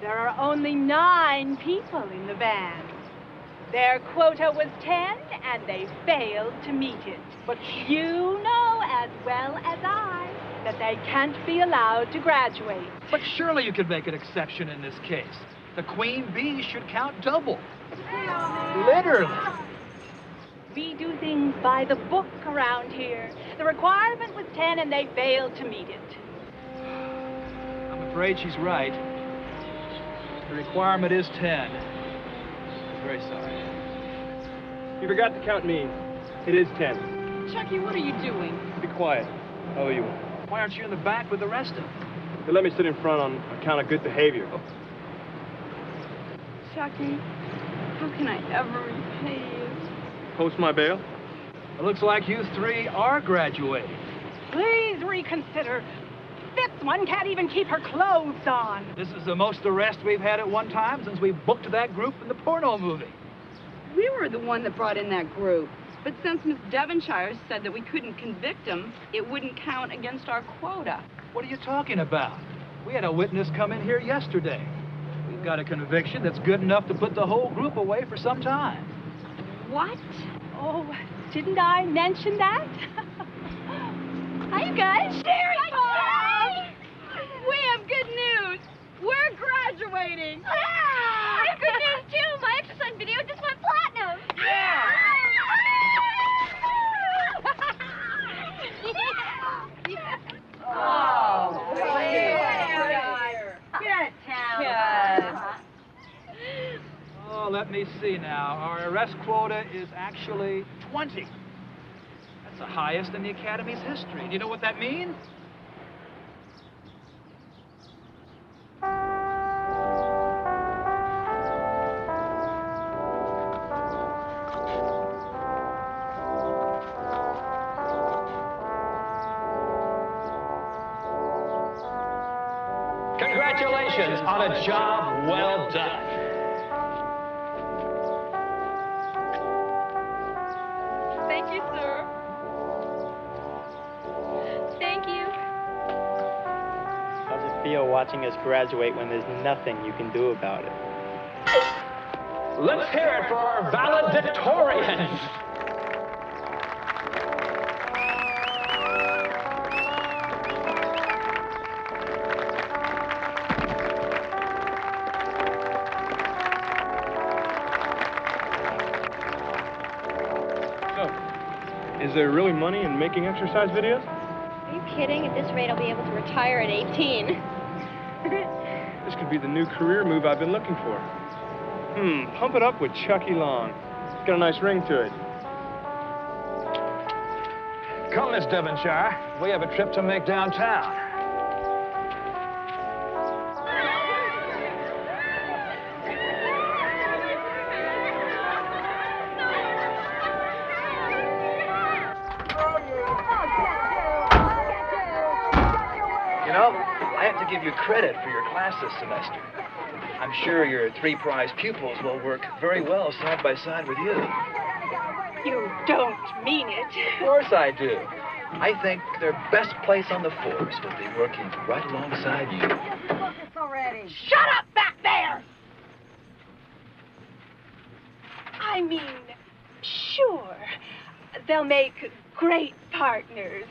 There are only 9 people in the band. Their quota was 10, and they failed to meet it. But you know as well as I that they can't be allowed to graduate. But surely you could make an exception in this case. The Queen Bee should count double. Literally. We do things by the book around here. The requirement was 10, and they failed to meet it. I'm afraid she's right. The requirement is 10. I'm very sorry. You forgot to count me. It is 10. Chucky, what are you doing? Be quiet. How are you? Why aren't you in the back with the rest of them? They let me sit in front on account of good behavior. Chucky, how can I ever repay you? Post my bail? It looks like you 3 are graduating. Please reconsider. This one can't even keep her clothes on. This is the most arrests we've had at one time since we booked that group in the porno movie. We were the one that brought in that group. But since Miss Devonshire said that we couldn't convict them, it wouldn't count against our quota. What are you talking about? We had a witness come in here yesterday. We've got a conviction that's good enough to put the whole group away for some time. What? Oh, didn't I mention that? Hi, you guys. Hi. We have good news. We're graduating. Yeah! I have good news, too. My exercise video just went platinum. Yeah! Oh, Get down. Oh, let me see now. Our arrest quota is actually 20. That's the highest in the Academy's history. Do you know what that means? Congratulations on a job well done. Thank you, sir. Thank you. How's it feel watching us graduate when there's nothing you can do about it? Let's hear it for our valedictorians. Is there really money in making exercise videos? Are you kidding? At this rate, I'll be able to retire at 18. This could be the new career move I've been looking for. Pump it up with Chucky Long. It's got a nice ring to it. Come, Miss Devonshire. We have a trip to make downtown. You know, I have to give you credit for your class this semester. I'm sure your 3 prize pupils will work very well side by side with you. You don't mean it. Of course I do. I think their best place on the force will be working right alongside you. Already. Shut up back there! I mean, sure, they'll make great partners.